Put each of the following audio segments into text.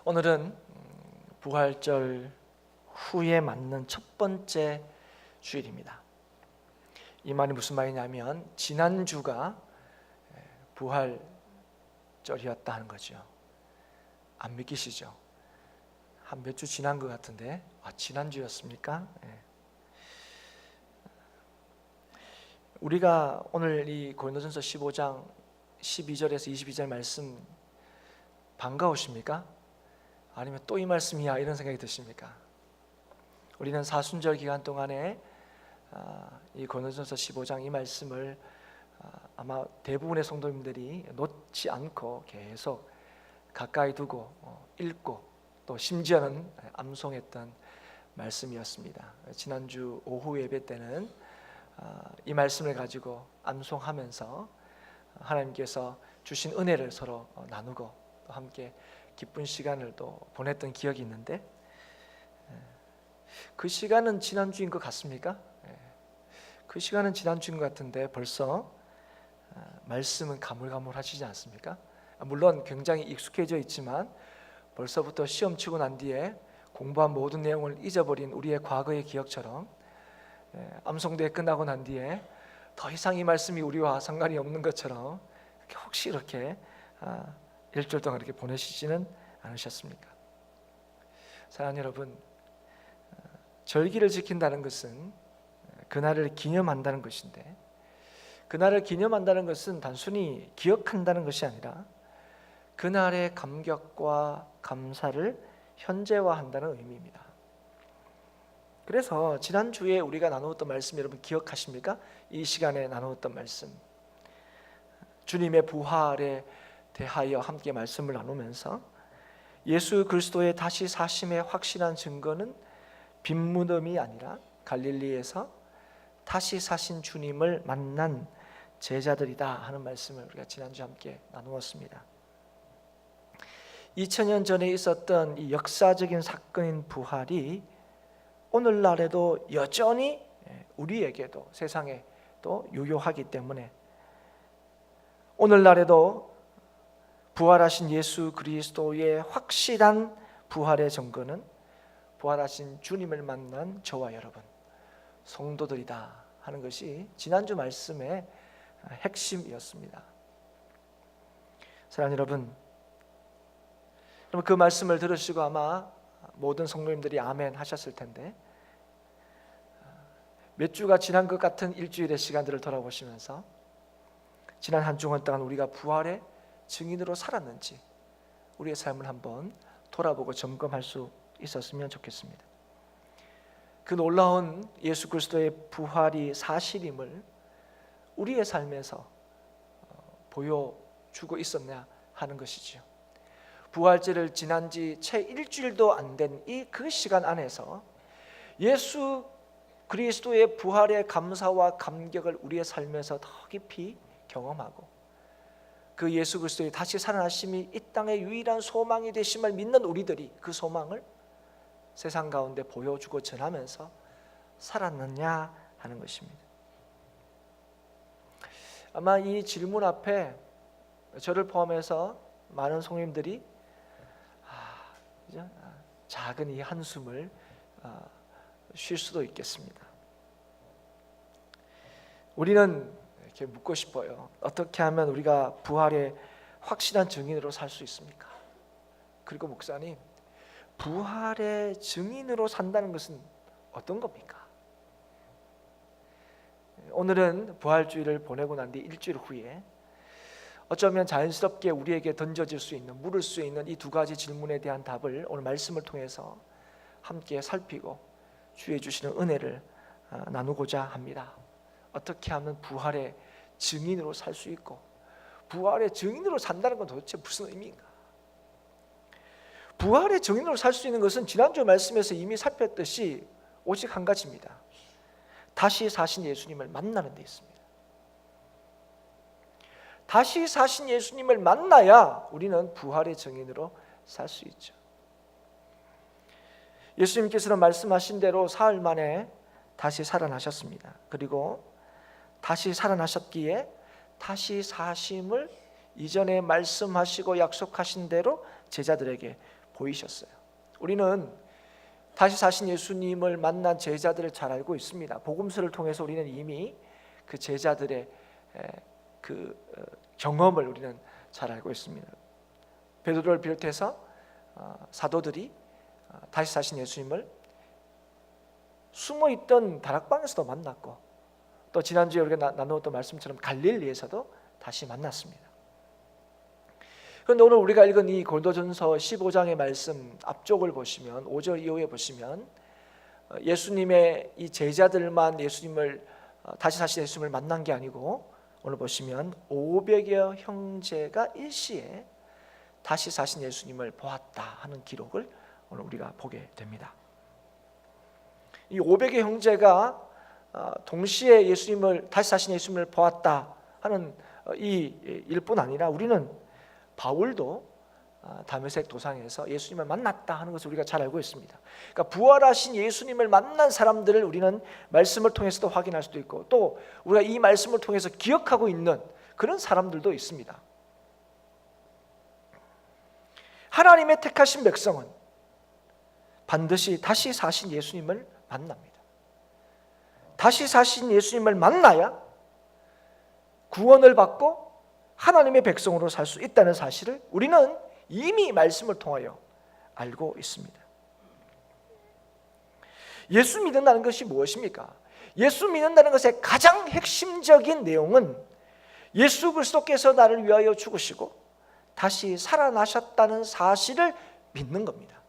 오늘은 부활절 후에 맞는 첫 번째 주일입니다. 이 말이 무슨 말이냐면 지난주가 부활절이었다 하는 거죠. 안 믿기시죠? 한 몇 주 지난 것 같은데 지난주였습니까? 우리가 오늘 이 고린도전서 15장 12절에서 22절 말씀 반가우십니까? 아니면 또 이 말씀이야 이런 생각이 드십니까? 우리는 사순절 기간 동안에 이 고린도전서 15장 이 말씀을 아마 대부분의 성도님들이 놓지 않고 계속 가까이 두고 읽고 또 심지어는 암송했던 말씀이었습니다. 지난주 오후 예배 때는 이 말씀을 가지고 암송하면서 하나님께서 주신 은혜를 서로 나누고 또 함께 기쁜 시간을 또 보냈던 기억이 있는데 그 시간은 지난주인 것 같습니까? 그 시간은 지난주인 것 같은데 벌써 말씀은 가물가물하시지 않습니까? 물론 굉장히 익숙해져 있지만 벌써부터 시험 치고 난 뒤에 공부한 모든 내용을 잊어버린 우리의 과거의 기억처럼 암송대회 끝나고 난 뒤에 더 이상 이 말씀이 우리와 상관이 없는 것처럼 혹시 이렇게 일주일 동안 이렇게 보내시지는 않으셨습니까? 사랑하는 여러분, 절기를 지킨다는 것은 그날을 기념한다는 것인데 그날을 기념한다는 것은 단순히 기억한다는 것이 아니라 그날의 감격과 감사를 현재화한다는 의미입니다. 그래서 지난주에 우리가 나누었던 말씀 여러분 기억하십니까? 이 시간에 나누었던 말씀 주님의 부활에 대하여 함께 말씀을 나누면서 예수 그리스도의 다시 사심의 확실한 증거는 빈무덤이 아니라 갈릴리에서 다시 사신 주님을 만난 제자들이다 하는 말씀을 우리가 지난주 함께 나누었습니다. 2000년 전에 있었던 이 역사적인 사건인 부활이 오늘날에도 여전히 우리에게도 세상에 또 유효하기 때문에 오늘날에도 부활하신 예수 그리스도의 확실한 부활의 증거는 부활하신 주님을 만난 저와 여러분 성도들이다 하는 것이 지난주 말씀의 핵심이었습니다. 사랑하는 여러분, 그 말씀을 들으시고 아마 모든 성도님들이 아멘 하셨을 텐데 몇 주가 지난 것 같은 일주일의 시간들을 돌아보시면서 지난 한 주간 동안 우리가 부활의 증인으로 살았는지 우리의 삶을 한번 돌아보고 점검할 수 있었으면 좋겠습니다. 그 놀라운 예수 그리스도의 부활이 사실임을 우리의 삶에서 보여주고 있었냐 하는 것이지요. 부활절을 지난 지 채 일주일도 안 된 이 그 시간 안에서 예수 그리스도의 부활의 감사와 감격을 우리의 삶에서 더 깊이 경험하고 그 예수 그리스도의 다시 살아나심이 이 땅의 유일한 소망이 되심을 믿는 우리들이 그 소망을 세상 가운데 보여주고 전하면서 살았느냐 하는 것입니다. 아마 이 질문 앞에 저를 포함해서 많은 성도님들이 작은 이 한숨을 쉴 수도 있겠습니다. 우리는 이렇게 묻고 싶어요. 어떻게 하면 우리가 부활의 확실한 증인으로 살 수 있습니까? 그리고 목사님, 부활의 증인으로 산다는 것은 어떤 겁니까? 오늘은 부활주일을 보내고 난 뒤 일주일 후에 어쩌면 자연스럽게 우리에게 던져질 수 있는, 물을 수 있는 이 두 가지 질문에 대한 답을 오늘 말씀을 통해서 함께 살피고 주의 주시는 은혜를 나누고자 합니다. 어떻게 하면 부활의 증인으로 살 수 있고 부활의 증인으로 산다는 건 도대체 무슨 의미인가? 부활의 증인으로 살 수 있는 것은 지난주 말씀에서 이미 살폈듯이 오직 한 가지입니다. 다시 사신 예수님을 만나는 데 있습니다. 다시 사신 예수님을 만나야 우리는 부활의 증인으로 살 수 있죠. 예수님께서는 말씀하신 대로 사흘 만에 다시 살아나셨습니다. 그리고 다시 살아나셨기에 다시 사심을 이전에 말씀하시고 약속하신 대로 제자들에게 보이셨어요. 우리는 다시 사신 예수님을 만난 제자들을 잘 알고 있습니다. 복음서를 통해서 우리는 이미 그 제자들의 경험을 우리는 잘 알고 있습니다. 베드로를 비롯해서 사도들이 다시 사신 예수님을 숨어있던 다락방에서도 만났고, 또 지난주에 우리가 나누었던 말씀처럼 갈릴리에서도 다시 만났습니다. 그런데 오늘 우리가 읽은 이 고린도전서 15장의 말씀 앞쪽을 보시면 5절 이후에 보시면 예수님의 이 제자들만 예수님을 다시 사신 예수님을 만난 게 아니고, 오늘 보시면 500여 형제가 일시에 다시 사신 예수님을 보았다 하는 기록을 오늘 우리가 보게 됩니다. 이 500의 형제가 동시에 예수님을 다시 사신 예수님을 보았다 하는 이 일뿐 아니라, 우리는 바울도 다메섹 도상에서 예수님을 만났다 하는 것을 우리가 잘 알고 있습니다. 그러니까 부활하신 예수님을 만난 사람들을 우리는 말씀을 통해서도 확인할 수도 있고, 또 우리가 이 말씀을 통해서 기억하고 있는 그런 사람들도 있습니다. 하나님의 택하신 백성은 반드시 다시 사신 예수님을 만납니다. 다시 사신 예수님을 만나야 구원을 받고 하나님의 백성으로 살 수 있다는 사실을 우리는 이미 말씀을 통하여 알고 있습니다. 예수 믿는다는 것이 무엇입니까? 예수 믿는다는 것의 가장 핵심적인 내용은 예수 그리스도께서 나를 위하여 죽으시고 다시 살아나셨다는 사실을 믿는 겁니다.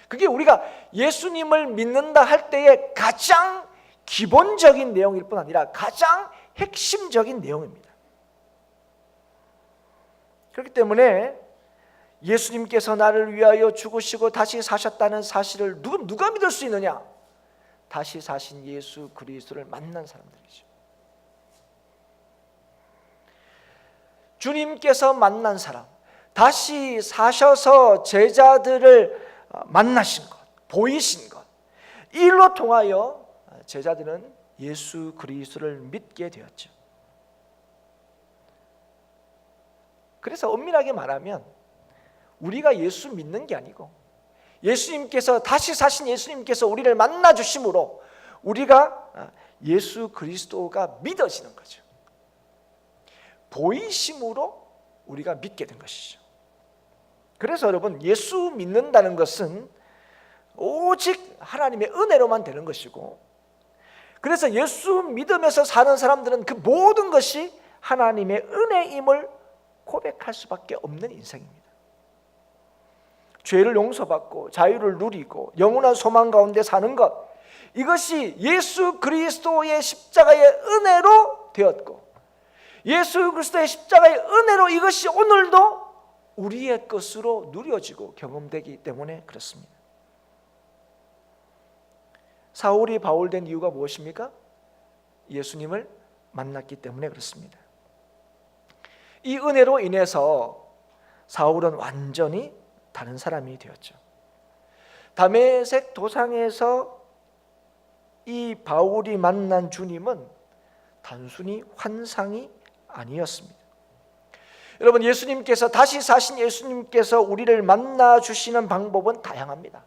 그게 우리가 예수님을 믿는다 할 때의 가장 기본적인 내용일 뿐 아니라 가장 핵심적인 내용입니다. 그렇기 때문에 예수님께서 나를 위하여 죽으시고 다시 사셨다는 사실을 누가 믿을 수 있느냐? 다시 사신 예수 그리스도를 만난 사람들이죠. 주님께서 만난 사람, 다시 사셔서 제자들을 만나신 것, 보이신 것, 이 일로 통하여 제자들은 예수 그리스도를 믿게 되었죠. 그래서 엄밀하게 말하면 우리가 예수 믿는 게 아니고, 예수님께서 다시 사신 예수님께서 우리를 만나 주심으로 우리가 예수 그리스도가 믿어지는 거죠. 보이심으로 우리가 믿게 된 것이죠. 그래서 여러분, 예수 믿는다는 것은 오직 하나님의 은혜로만 되는 것이고, 그래서 예수 믿으면서 사는 사람들은 그 모든 것이 하나님의 은혜임을 고백할 수밖에 없는 인생입니다. 죄를 용서받고 자유를 누리고 영원한 소망 가운데 사는 것, 이것이 예수 그리스도의 십자가의 은혜로 되었고, 예수 그리스도의 십자가의 은혜로 이것이 오늘도 우리의 것으로 누려지고 경험되기 때문에 그렇습니다. 사울이 바울 된 이유가 무엇입니까? 예수님을 만났기 때문에 그렇습니다. 이 은혜로 인해서 사울은 완전히 다른 사람이 되었죠. 다메섹 도상에서 이 바울이 만난 주님은 단순히 환상이 아니었습니다. 여러분, 예수님께서, 다시 사신 예수님께서 우리를 만나 주시는 방법은 다양합니다.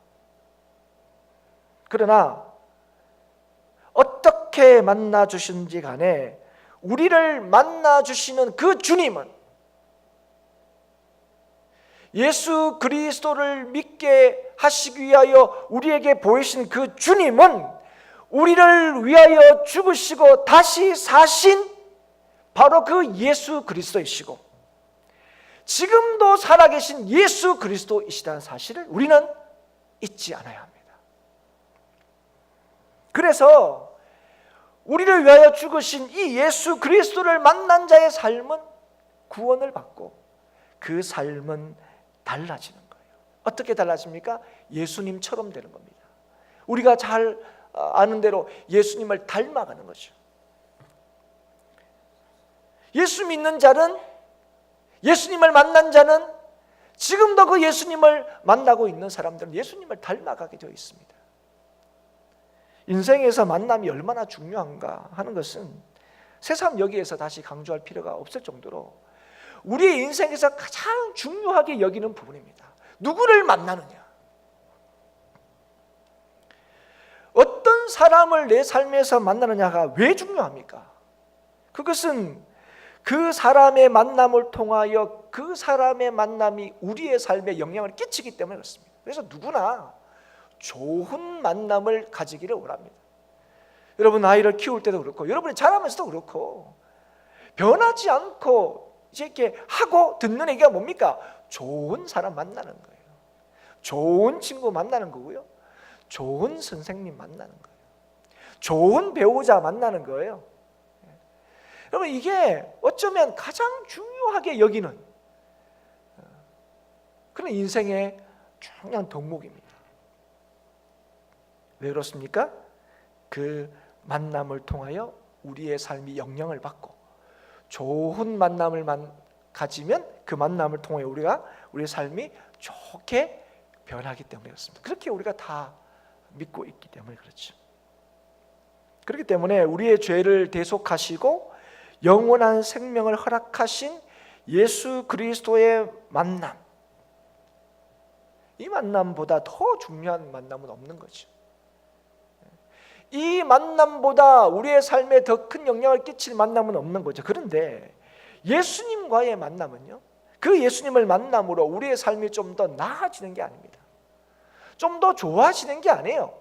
그러나 어떻게 만나 주시는지 간에 우리를 만나 주시는 그 주님은, 예수 그리스도를 믿게 하시기 위하여 우리에게 보이신 그 주님은 우리를 위하여 죽으시고 다시 사신 바로 그 예수 그리스도이시고, 지금도 살아계신 예수 그리스도이시다는 사실을 우리는 잊지 않아야 합니다. 그래서 우리를 위하여 죽으신 이 예수 그리스도를 만난 자의 삶은 구원을 받고 그 삶은 달라지는 거예요. 어떻게 달라집니까? 예수님처럼 되는 겁니다. 우리가 잘 아는 대로 예수님을 닮아가는 거죠. 예수 믿는 자는, 예수님을 만난 자는, 지금도 그 예수님을 만나고 있는 사람들은 예수님을 닮아가게 되어 있습니다. 인생에서 만남이 얼마나 중요한가 하는 것은 새삼 여기에서 다시 강조할 필요가 없을 정도로 우리의 인생에서 가장 중요하게 여기는 부분입니다. 누구를 만나느냐, 사람을 내 삶에서 만나느냐가 왜 중요합니까? 그것은 그 사람의 만남을 통하여 그 사람의 만남이 우리의 삶에 영향을 끼치기 때문에 그렇습니다. 그래서 누구나 좋은 만남을 가지기를 원합니다. 여러분 아이를 키울 때도 그렇고 여러분이 자라면서도 그렇고 변하지 않고 이렇게 하고 듣는 얘기가 뭡니까? 좋은 사람 만나는 거예요. 좋은 친구 만나는 거고요. 좋은 선생님 만나는 거예요. 좋은 배우자 만나는 거예요. 여러분 이게 어쩌면 가장 중요하게 여기는 그런 인생의 중요한 덕목입니다. 왜 그렇습니까? 그 만남을 통하여 우리의 삶이 영향을 받고 좋은 만남을 가지면 그 만남을 통해 우리의 삶이 좋게 변하기 때문에 그렇습니다. 그렇게 우리가 다 믿고 있기 때문에 그렇죠. 그렇기 때문에 우리의 죄를 대속하시고 영원한 생명을 허락하신 예수 그리스도의 만남, 이 만남보다 더 중요한 만남은 없는 거죠. 이 만남보다 우리의 삶에 더 큰 영향을 끼칠 만남은 없는 거죠. 그런데 예수님과의 만남은요, 그 예수님을 만남으로 우리의 삶이 좀 더 나아지는 게 아닙니다. 좀 더 좋아지는 게 아니에요.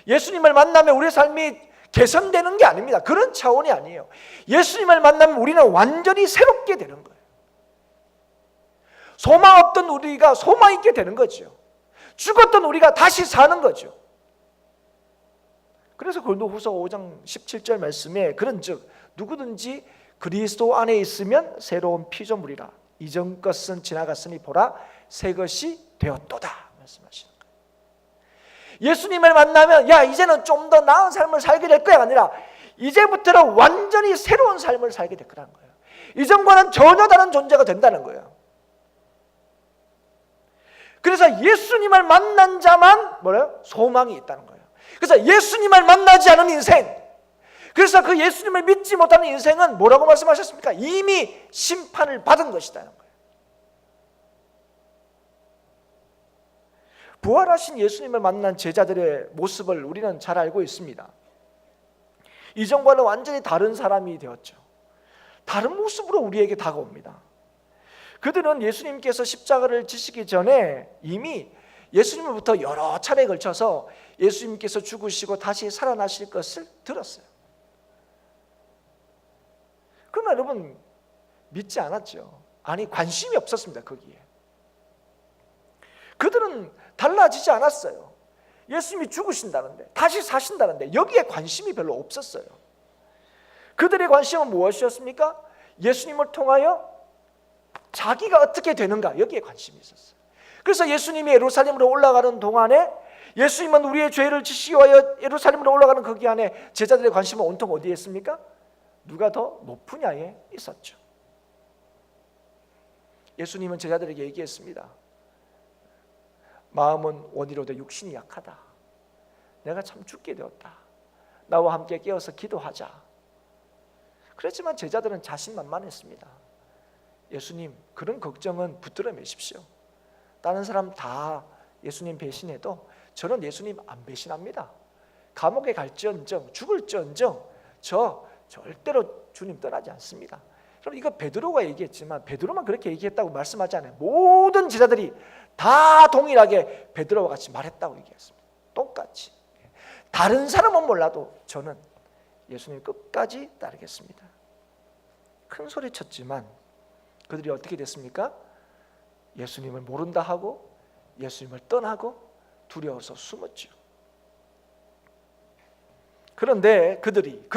예수님을 만나면 우리의 삶이 개선되는 게 아닙니다. 그런 차원이 아니에요. 예수님을 만나면 우리는 완전히 새롭게 되는 거예요. 소망 없던 우리가 소망 있게 되는 거죠. 죽었던 우리가 다시 사는 거죠. 그래서 고린도후서 5장 17절 말씀에 그런즉 누구든지 그리스도 안에 있으면 새로운 피조물이라 이전 것은 지나갔으니 보라 새 것이 되었도다 말씀하시는 거예요. 예수님을 만나면 야 이제는 좀 더 나은 삶을 살게 될 거야 아니라 이제부터는 완전히 새로운 삶을 살게 될 거라는 거예요. 이전과는 전혀 다른 존재가 된다는 거예요. 그래서 예수님을 만난 자만 뭐래요? 소망이 있다는 거예요. 그래서 예수님을 만나지 않은 인생, 그래서 그 예수님을 믿지 못하는 인생은 뭐라고 말씀하셨습니까? 이미 심판을 받은 것이다는 거예요. 부활하신 예수님을 만난 제자들의 모습을 우리는 잘 알고 있습니다. 이전과는 완전히 다른 사람이 되었죠. 다른 모습으로 우리에게 다가옵니다. 그들은 예수님께서 십자가를 지시기 전에 이미 예수님으로부터 여러 차례에 걸쳐서 예수님께서 죽으시고 다시 살아나실 것을 들었어요. 그러나 여러분 믿지 않았죠. 아니 관심이 없었습니다. 거기에. 그들은 달라지지 않았어요. 예수님이 죽으신다는데 다시 사신다는데 여기에 관심이 별로 없었어요. 그들의 관심은 무엇이었습니까? 예수님을 통하여 자기가 어떻게 되는가 여기에 관심이 있었어요. 그래서 예수님이 예루살렘으로 올라가는 동안에 예수님은 우리의 죄를 지시기 위하여 예루살렘으로 올라가는 거기 안에 제자들의 관심은 온통 어디에 있습니까? 누가 더 높으냐에 있었죠. 예수님은 제자들에게 얘기했습니다. 마음은 원이로되 육신이 약하다. 내가 참 죽게 되었다. 나와 함께 깨어서 기도하자. 그렇지만 제자들은 자신만만했습니다. 예수님 그런 걱정은 붙들어 매십시오. 다른 사람 다 예수님 배신해도 저는 예수님 안 배신합니다. 감옥에 갈지언정 죽을지언정 저 절대로 주님 떠나지 않습니다. 그럼 이거 베드로가 얘기했지만 베드로만 그렇게 얘기했다고 말씀하지 않아요. 모든 제자들이 다 동일하게 베드로와 같이 말했다고 얘기했습니다. 똑같이. 다른 사람은 몰라도 저는 예수님 끝까지 따르겠습니다. 큰 소리 쳤지만 그들이 어떻게 됐습니까? 예수님을 모른다 하고 예수님을 떠나고 두려워서 숨었죠. 그런데 그들이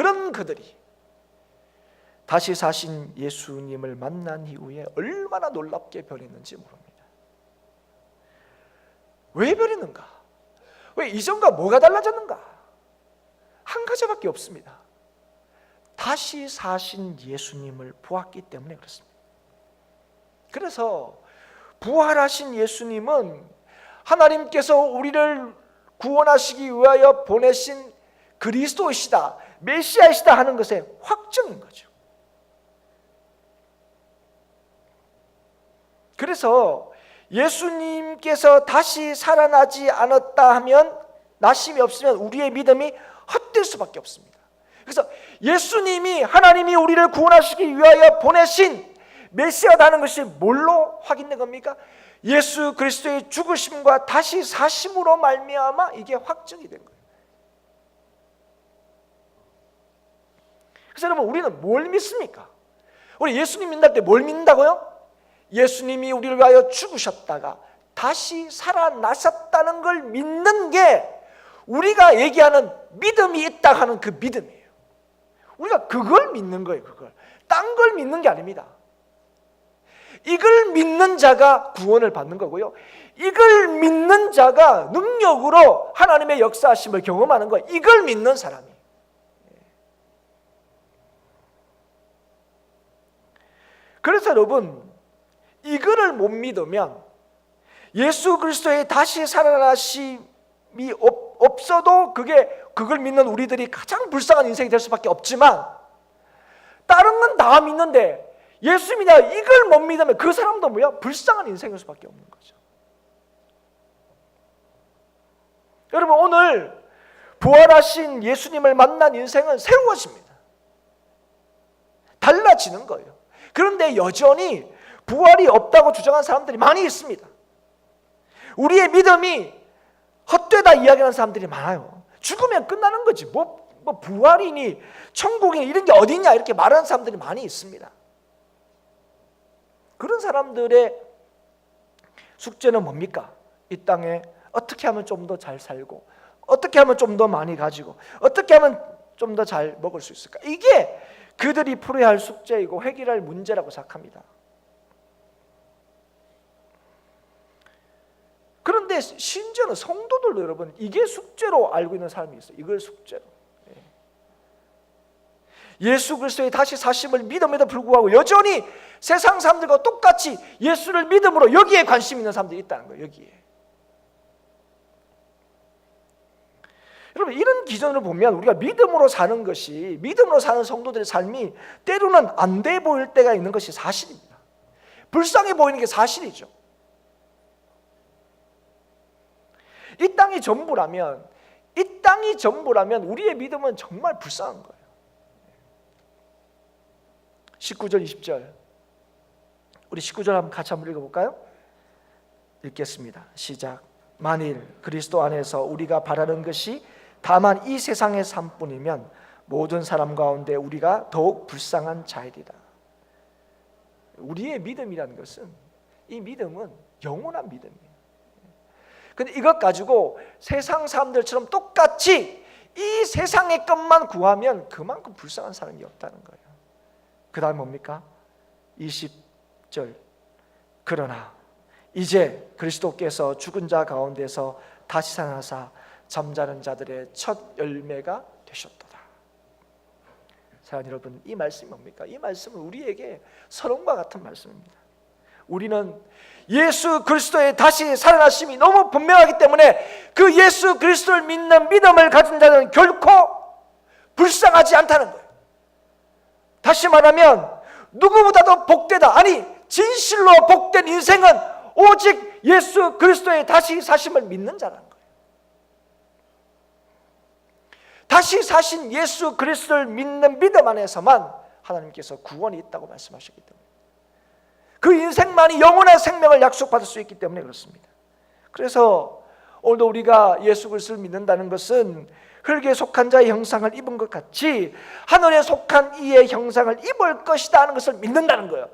다시 사신 예수님을 만난 이후에 얼마나 놀랍게 변했는지 모릅니다. 왜 변했는가? 왜 이전과 뭐가 달라졌는가? 한 가지밖에 없습니다. 다시 사신 예수님을 보았기 때문에 그렇습니다. 그래서 부활하신 예수님은 하나님께서 우리를 구원하시기 위하여 보내신 그리스도이시다, 메시아이시다 하는 것의 확증인 거죠. 그래서 예수님께서 다시 살아나지 않았다 하면, 나심이 없으면 우리의 믿음이 헛될 수밖에 없습니다. 그래서 예수님이 하나님이 우리를 구원하시기 위하여 보내신 메시아라는 것이 뭘로 확인된 겁니까? 예수 그리스도의 죽으심과 다시 사심으로 말미암아 이게 확정이 된 거예요. 그래서 여러분, 우리는 뭘 믿습니까? 우리 예수님 믿는다 때 뭘 믿는다고요? 예수님이 우리를 위하여 죽으셨다가 다시 살아나셨다는 걸 믿는 게 우리가 얘기하는 믿음이 있다 하는 그 믿음이에요. 우리가 그걸 믿는 거예요. 그걸 딴 걸 믿는 게 아닙니다. 이걸 믿는 자가 구원을 받는 거고요, 이걸 믿는 자가 능력으로 하나님의 역사하심을 경험하는 거예요. 이걸 믿는 사람이. 그래서 여러분, 이거를 못 믿으면 예수 그리스도의 다시 살아나심이 없어도 그걸 믿는 우리들이 가장 불쌍한 인생이 될 수밖에 없지만, 다른 건 다 믿는데 예수 믿냐 이걸 못 믿으면 그 사람도 뭐야? 불쌍한 인생일 수밖에 없는 거죠. 여러분, 오늘 부활하신 예수님을 만난 인생은 새로워집니다. 달라지는 거예요. 그런데 여전히 부활이 없다고 주장하는 사람들이 많이 있습니다. 우리의 믿음이 헛되다 이야기하는 사람들이 많아요. 죽으면 끝나는 거지 뭐 부활이니 천국이니 이런 게 어디냐 이렇게 말하는 사람들이 많이 있습니다. 그런 사람들의 숙제는 뭡니까? 이 땅에 어떻게 하면 좀 더 잘 살고, 어떻게 하면 좀 더 많이 가지고, 어떻게 하면 좀 더 잘 먹을 수 있을까? 이게 그들이 풀어야 할 숙제이고 해결할 문제라고 생각합니다. 그런데 심지어는 성도들도 여러분, 이게 숙제로 알고 있는 사람이 있어요. 이걸 숙제로. 예수 그리스도의 다시 사심을 믿음에도 불구하고 여전히 세상 사람들과 똑같이 예수를 믿음으로 여기에 관심 있는 사람들이 있다는 거예요. 여기에. 여러분, 이런 기준으로 보면 우리가 믿음으로 사는 것이, 믿음으로 사는 성도들의 삶이 때로는 안 돼 보일 때가 있는 것이 사실입니다. 불쌍해 보이는 게 사실이죠. 이 땅이 전부라면 우리의 믿음은 정말 불쌍한 거예요. 19절 20절, 우리 19절 한번 같이 한번 읽어볼까요? 읽겠습니다. 시작. 만일 그리스도 안에서 우리가 바라는 것이 다만 이 세상의 삶뿐이면 모든 사람 가운데 우리가 더욱 불쌍한 자이리라. 우리의 믿음이라는 것은, 이 믿음은 영원한 믿음이에요. 근데 이것 가지고 세상 사람들처럼 똑같이 이 세상의 것만 구하면 그만큼 불쌍한 사람이 없다는 거예요. 그 다음 뭡니까? 20절. 그러나 이제 그리스도께서 죽은 자 가운데서 다시 살아나사 잠자는 자들의 첫 열매가 되셨도다. 사랑하는 여러분, 이 말씀이 뭡니까? 이 말씀은 우리에게 서론과 같은 말씀입니다. 우리는 예수 그리스도의 다시 살아나심이 너무 분명하기 때문에 그 예수 그리스도를 믿는 믿음을 가진 자는 결코 불쌍하지 않다는 거예요. 다시 말하면 누구보다도 복되다, 아니 진실로 복된 인생은 오직 예수 그리스도의 다시 사심을 믿는 자라는 거예요. 다시 사신 예수 그리스도를 믿는 믿음 안에서만 하나님께서 구원이 있다고 말씀하셨기 때문에, 그 인생만이 영원한 생명을 약속받을 수 있기 때문에 그렇습니다. 그래서 오늘도 우리가 예수 그리스도를 믿는다는 것은 흙에 속한 자의 형상을 입은 것 같이 하늘에 속한 이의 형상을 입을 것이다 하는 것을 믿는다는 거예요.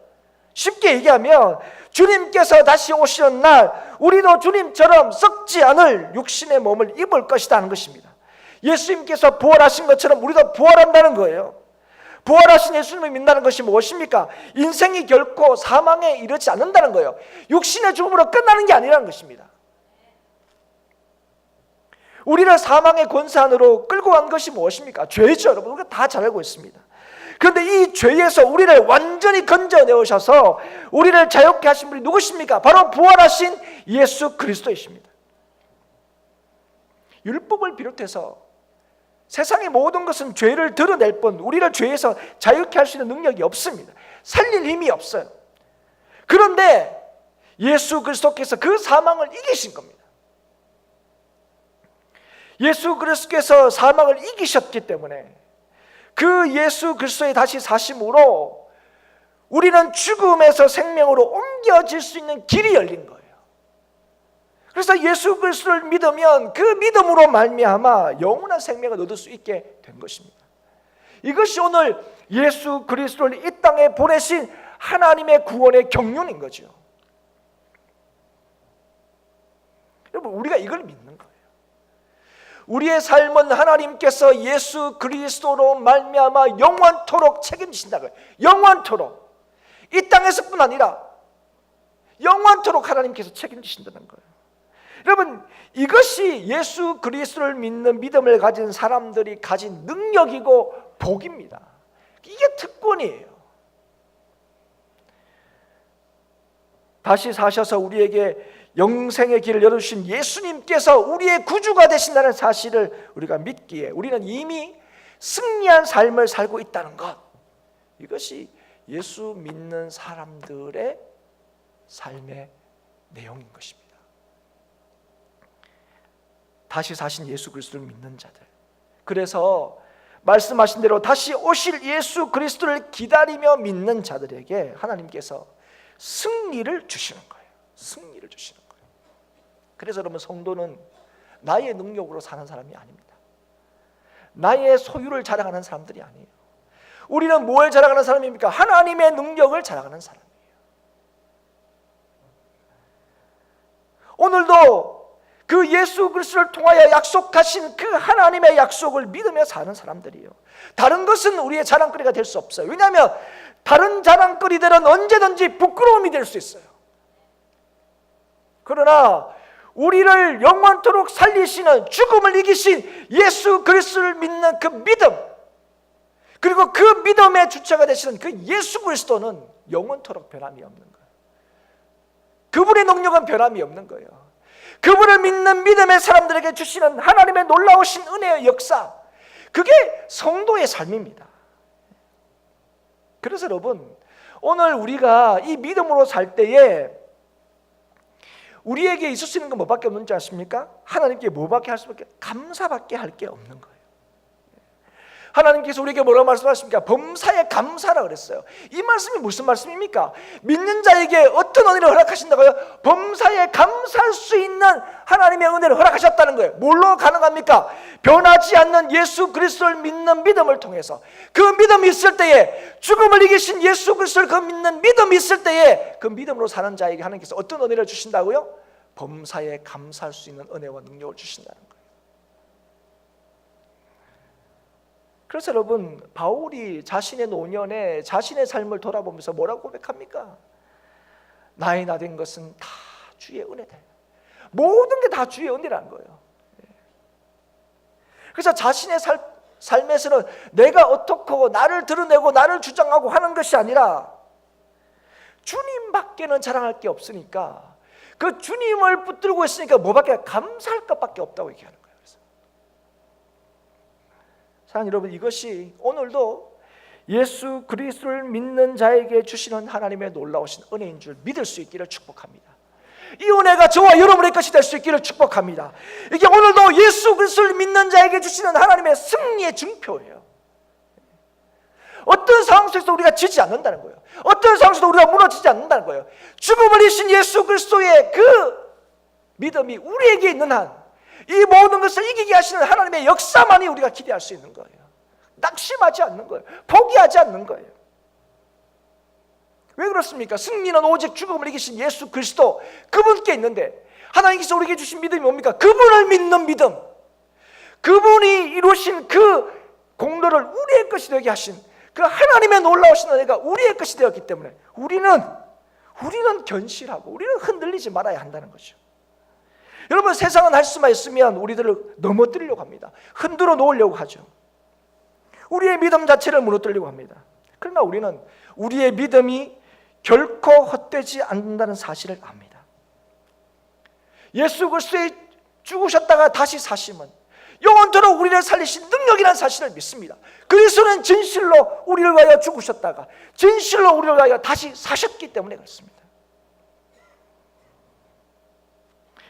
쉽게 얘기하면 주님께서 다시 오시는 날 우리도 주님처럼 썩지 않을 육신의 몸을 입을 것이다 하는 것입니다. 예수님께서 부활하신 것처럼 우리도 부활한다는 거예요. 부활하신 예수님을 믿는다는 것이 무엇입니까? 인생이 결코 사망에 이르지 않는다는 거예요. 육신의 죽음으로 끝나는 게 아니라는 것입니다. 우리를 사망의 권세 안으로 끌고 간 것이 무엇입니까? 죄죠. 여러분, 우리가 다 잘 알고 있습니다. 그런데 이 죄에서 우리를 완전히 건져내오셔서 우리를 자유케 하신 분이 누구십니까? 바로 부활하신 예수 그리스도이십니다. 율법을 비롯해서 세상의 모든 것은 죄를 드러낼 뿐 우리를 죄에서 자유케 할 수 있는 능력이 없습니다. 살릴 힘이 없어요. 그런데 예수 그리스도께서 그 사망을 이기신 겁니다. 예수 그리스도께서 사망을 이기셨기 때문에 그 예수 그리스도의 다시 사심으로 우리는 죽음에서 생명으로 옮겨질 수 있는 길이 열린 거예요. 그래서 예수 그리스도를 믿으면 그 믿음으로 말미암아 영원한 생명을 얻을 수 있게 된 것입니다. 이것이 오늘 예수 그리스도를 이 땅에 보내신 하나님의 구원의 경륜인 거죠. 여러분, 우리가 이걸 믿는 거예요. 우리의 삶은 하나님께서 예수 그리스도로 말미암아 영원토록 책임지신다고요. 영원토록. 이 땅에서뿐 아니라 영원토록 하나님께서 책임지신다는 거예요. 여러분, 이것이 예수 그리스도를 믿는 믿음을 가진 사람들이 가진 능력이고 복입니다. 이게 특권이에요. 다시 사셔서 우리에게 영생의 길을 열어주신 예수님께서 우리의 구주가 되신다는 사실을 우리가 믿기에 우리는 이미 승리한 삶을 살고 있다는 것, 이것이 예수 믿는 사람들의 삶의 내용인 것입니다. 다시 사신 예수 그리스도를 믿는 자들, 그래서 말씀하신 대로 다시 오실 예수 그리스도를 기다리며 믿는 자들에게 하나님께서 승리를 주시는 거예요. 승리를 주시는 거예요. 그래서 여러분, 성도는 나의 능력으로 사는 사람이 아닙니다. 나의 소유를 자랑하는 사람들이 아니에요. 우리는 뭘 자랑하는 사람입니까? 하나님의 능력을 자랑하는 사람이에요. 오늘도 그 예수 그리스도를 통하여 약속하신 그 하나님의 약속을 믿으며 사는 사람들이에요. 다른 것은 우리의 자랑거리가 될 수 없어요. 왜냐하면 다른 자랑거리들은 언제든지 부끄러움이 될 수 있어요. 그러나 우리를 영원토록 살리시는, 죽음을 이기신 예수 그리스도를 믿는 그 믿음, 그리고 그 믿음의 주체가 되시는 그 예수 그리스도는 영원토록 변함이 없는 거예요. 그분의 능력은 변함이 없는 거예요. 그분을 믿는 믿음의 사람들에게 주시는 하나님의 놀라우신 은혜의 역사, 그게 성도의 삶입니다. 그래서 여러분, 오늘 우리가 이 믿음으로 살 때에 우리에게 있을 수 있는 건 뭐밖에 없는지 아십니까? 하나님께 뭐밖에 할 수밖에, 감사밖에 할 게 없는 거예요. 하나님께서 우리에게 뭐라고 말씀하십니까? 범사에 감사라 그랬어요. 이 말씀이 무슨 말씀입니까? 믿는 자에게 어떤 은혜를 허락하신다고요? 범사에 감사할 수 있는 하나님의 은혜를 허락하셨다는 거예요. 뭘로 가능합니까? 변하지 않는 예수 그리스도를 믿는 믿음을 통해서, 그 믿음이 있을 때에, 죽음을 이기신 예수 그리스도를 그 믿는 믿음이 있을 때에 그 믿음으로 사는 자에게 하나님께서 어떤 은혜를 주신다고요? 범사에 감사할 수 있는 은혜와 능력을 주신다는 거예요. 그래서 여러분, 바울이 자신의 노년에 자신의 삶을 돌아보면서 뭐라고 고백합니까? 나의 나 된 것은 다 주의 은혜다. 모든 게 다 주의 은혜라는 거예요. 그래서 자신의 삶에서는 내가 어떻고 나를 드러내고 나를 주장하고 하는 것이 아니라 주님밖에는 자랑할 게 없으니까, 그 주님을 붙들고 있으니까 뭐밖에, 감사할 것밖에 없다고 얘기하는 거예요. 사랑하는 여러분, 이것이 오늘도 예수 그리스도를 믿는 자에게 주시는 하나님의 놀라우신 은혜인 줄 믿을 수 있기를 축복합니다. 이 은혜가 저와 여러분의 것이 될 수 있기를 축복합니다. 이게 오늘도 예수 그리스도를 믿는 자에게 주시는 하나님의 승리의 증표예요. 어떤 상황 속에서 우리가 지지 않는다는 거예요. 어떤 상황 속에서 우리가 무너지지 않는다는 거예요. 죽음을 이신 예수 그리스도의 그 믿음이 우리에게 있는 한, 이 모든 것을 이기게 하시는 하나님의 역사만이 우리가 기대할 수 있는 거예요. 낙심하지 않는 거예요. 포기하지 않는 거예요. 왜 그렇습니까? 승리는 오직 죽음을 이기신 예수 그리스도, 그분께 있는데, 하나님께서 우리에게 주신 믿음이 뭡니까? 그분을 믿는 믿음, 그분이 이루신 그 공로를 우리의 것이 되게 하신 그 하나님의 놀라우신 은혜가 우리의 것이 되었기 때문에 우리는 견실하고 우리는 흔들리지 말아야 한다는 거죠. 여러분, 세상은 할 수만 있으면 우리들을 넘어뜨리려고 합니다. 흔들어 놓으려고 하죠. 우리의 믿음 자체를 무너뜨리려고 합니다. 그러나 우리는 우리의 믿음이 결코 헛되지 않는다는 사실을 압니다. 예수 그리스도의 죽으셨다가 다시 사심은 영원토록 우리를 살리신 능력이라는 사실을 믿습니다. 그리스도는 진실로 우리를 위하여 죽으셨다가 진실로 우리를 위하여 다시 사셨기 때문에 그렇습니다.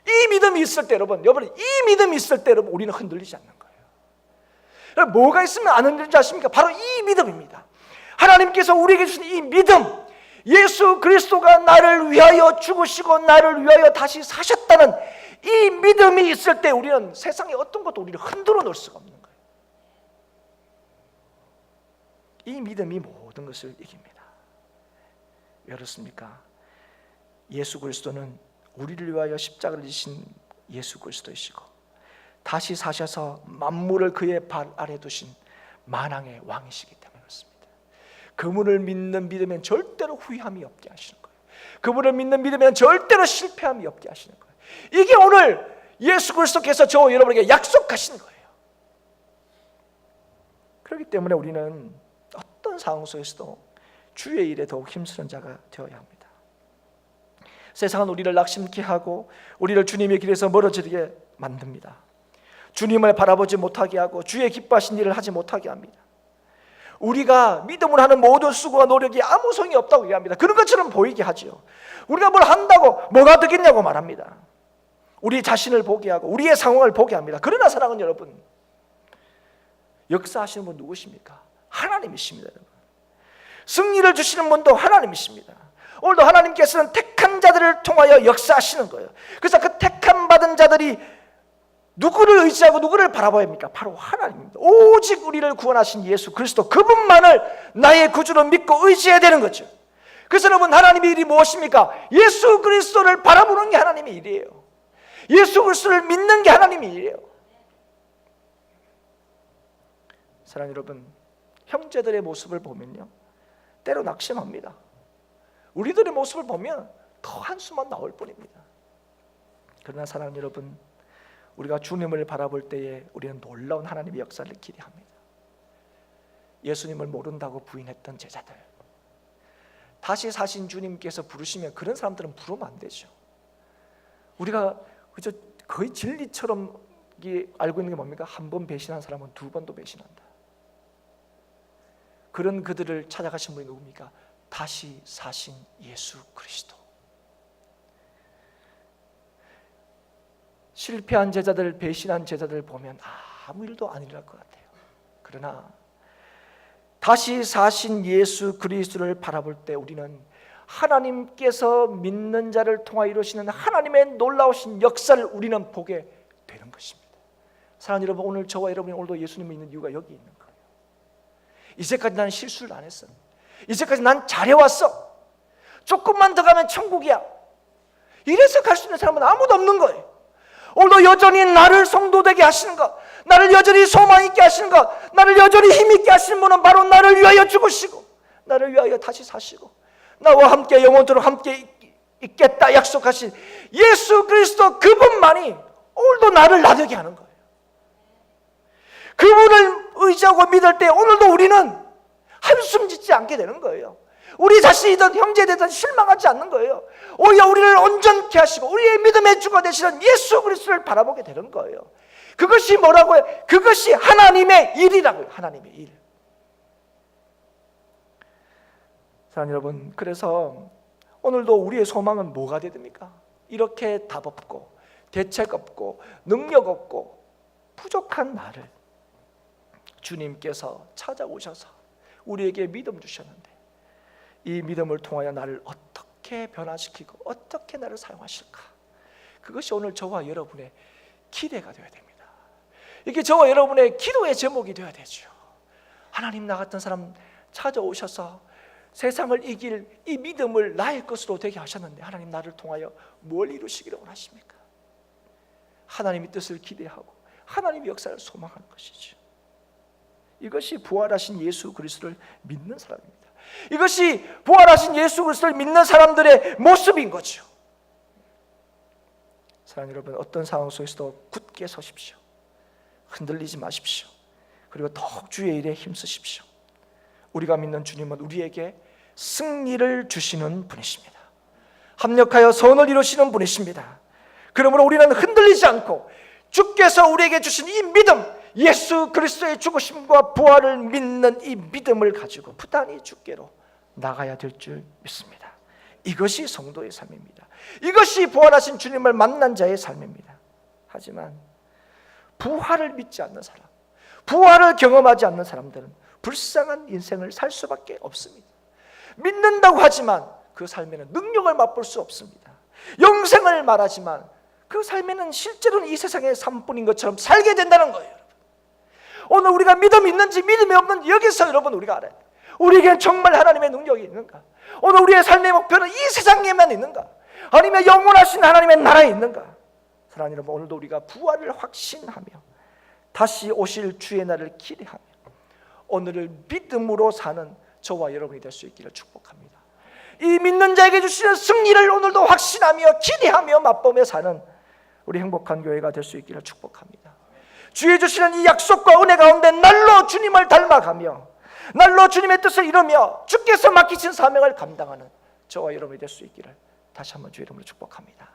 이 믿음이 있을 때 여러분, 이 믿음이 있을 때 여러분, 우리는 흔들리지 않는 거예요. 여러분, 뭐가 있으면 안 흔들리지 않습니까? 바로 이 믿음입니다. 하나님께서 우리에게 주신 이 믿음, 예수 그리스도가 나를 위하여 죽으시고 나를 위하여 다시 사셨다는 이 믿음이 있을 때 우리는 세상의 어떤 것도 우리를 흔들어 놓을 수가 없는 거예요. 이 믿음이 모든 것을 이깁니다. 왜 그렇습니까? 예수 그리스도는 우리를 위하여 십자가를 지신 예수 그리스도이시고 다시 사셔서 만물을 그의 발 아래 두신 만왕의 왕이시기 때문에 그렇습니다. 그분을 믿는 믿으면 절대로 후회함이 없게 하시는 거예요. 그분을 믿는 믿으면 절대로 실패함이 없게 하시는 거예요. 이게 오늘 예수 그리스도께서 저와 여러분에게 약속하신 거예요. 그렇기 때문에 우리는 어떤 상황 속에서도 주의 일에 더욱 힘쓰는 자가 되어야 합니다. 세상은 우리를 낙심케 하고 우리를 주님의 길에서 멀어지게 만듭니다. 주님을 바라보지 못하게 하고 주의 기뻐하신 일을 하지 못하게 합니다. 우리가 믿음으로 하는 모든 수고와 노력이 아무 소용이 없다고 얘기합니다. 그런 것처럼 보이게 하죠. 우리가 뭘 한다고 뭐가 되겠냐고 말합니다. 우리 자신을 보게 하고 우리의 상황을 보게 합니다. 그러나 사랑하는 여러분, 역사하시는 분 누구십니까? 하나님이십니다. 여러분. 승리를 주시는 분도 하나님이십니다. 오늘도 하나님께서는 택한 자들을 통하여 역사하시는 거예요. 그래서 그 택함 받은 자들이 누구를 의지하고 누구를 바라봐야 합니까? 바로 하나님입니다. 오직 우리를 구원하신 예수 그리스도, 그분만을 나의 구주로 믿고 의지해야 되는 거죠. 그래서 여러분, 하나님의 일이 무엇입니까? 예수 그리스도를 바라보는 게 하나님의 일이에요. 예수 그리스도를 믿는 게 하나님의 일이에요. 사랑하는 여러분, 형제들의 모습을 보면요, 때로 낙심합니다. 우리들의 모습을 보면 더 한숨만 나올 뿐입니다. 그러나 사랑하는 여러분, 우리가 주님을 바라볼 때에 우리는 놀라운 하나님의 역사를 기대합니다. 예수님을 모른다고 부인했던 제자들, 다시 사신 주님께서 부르시면 그런 사람들은 부르면 안 되죠. 우리가 그저 거의 진리처럼 알고 있는 게 뭡니까? 한 번 배신한 사람은 두 번도 배신한다. 그런 그들을 찾아가신 분이 누굽니까? 다시 사신 예수 그리스도. 실패한 제자들, 배신한 제자들 보면 아무 일도 안 일어날 것 같아요. 그러나 다시 사신 예수 그리스도를 바라볼 때 우리는 하나님께서 믿는 자를 통하여 이루시는 하나님의 놀라우신 역사를 우리는 보게 되는 것입니다. 사랑하는 여러분, 오늘 저와 여러분이 오늘도 예수님을 믿는 이유가 여기 있는 거예요. 이제까지 나는 실수를 안 했어. 이제까지 난 잘해왔어. 조금만 더 가면 천국이야. 이래서 갈 수 있는 사람은 아무도 없는 거예요. 오늘도 여전히 나를 성도되게 하시는 것, 나를 여전히 소망 있게 하시는 것, 나를 여전히 힘 있게 하시는 분은 바로 나를 위하여 죽으시고 나를 위하여 다시 사시고 나와 함께 영원토록 함께 있겠다 약속하신 예수 그리스도, 그분만이 오늘도 나를 나되게 하는 거예요. 그분을 의지하고 믿을 때 오늘도 우리는 한숨 짓지 않게 되는 거예요. 우리 자신이든 형제되든 실망하지 않는 거예요. 오히려 우리를 온전케 하시고 우리의 믿음의 주가 되시는 예수 그리스도를 바라보게 되는 거예요. 그것이 뭐라고요? 그것이 하나님의 일이라고요. 하나님의 일. 사랑하는 여러분, 그래서 오늘도 우리의 소망은 뭐가 됩니까? 이렇게 답 없고 대책 없고 능력 없고 부족한 나를 주님께서 찾아오셔서 우리에게 믿음 주셨는데 이 믿음을 통하여 나를 어떻게 변화시키고 어떻게 나를 사용하실까? 그것이 오늘 저와 여러분의 기대가 되어야 됩니다. 이게 저와 여러분의 기도의 제목이 되어야 되죠. 하나님, 나 같은 사람 찾아오셔서 세상을 이길 이 믿음을 나의 것으로 되게 하셨는데 하나님, 나를 통하여 뭘 이루시기를 원하십니까? 하나님의 뜻을 기대하고 하나님의 역사를 소망하는 것이죠. 이것이 부활하신 예수 그리스도를 믿는 사람입니다. 이것이 부활하신 예수 그리스도를 믿는 사람들의 모습인 거죠. 사랑하는 여러분, 어떤 상황 속에서도 굳게 서십시오. 흔들리지 마십시오. 그리고 더욱 주의 일에 힘쓰십시오. 우리가 믿는 주님은 우리에게 승리를 주시는 분이십니다. 합력하여 선을 이루시는 분이십니다. 그러므로 우리는 흔들리지 않고 주께서 우리에게 주신 이 믿음, 예수 그리스도의 죽으심과 부활을 믿는 이 믿음을 가지고 부단히 주께로 나가야 될 줄 믿습니다. 이것이 성도의 삶입니다. 이것이 부활하신 주님을 만난 자의 삶입니다. 하지만 부활을 믿지 않는 사람, 부활을 경험하지 않는 사람들은 불쌍한 인생을 살 수밖에 없습니다. 믿는다고 하지만 그 삶에는 능력을 맛볼 수 없습니다. 영생을 말하지만 그 삶에는 실제로는 이 세상의 삶뿐인 것처럼 살게 된다는 거예요. 오늘 우리가 믿음이 있는지 믿음이 없는지 여기서 여러분 우리가 알아야 돼요. 우리에겐 정말 하나님의 능력이 있는가? 오늘 우리의 삶의 목표는 이 세상에만 있는가? 아니면 영원하신 하나님의 나라에 있는가? 사랑하는 여러분, 오늘도 우리가 부활을 확신하며 다시 오실 주의 날을 기대하며 오늘을 믿음으로 사는 저와 여러분이 될 수 있기를 축복합니다. 이 믿는 자에게 주시는 승리를 오늘도 확신하며 기대하며 맛보며 사는 우리 행복한 교회가 될 수 있기를 축복합니다. 주의 주시는 이 약속과 은혜 가운데 날로 주님을 닮아가며 날로 주님의 뜻을 이루며 주께서 맡기신 사명을 감당하는 저와 여러분이 될 수 있기를 다시 한번 주의 이름으로 축복합니다.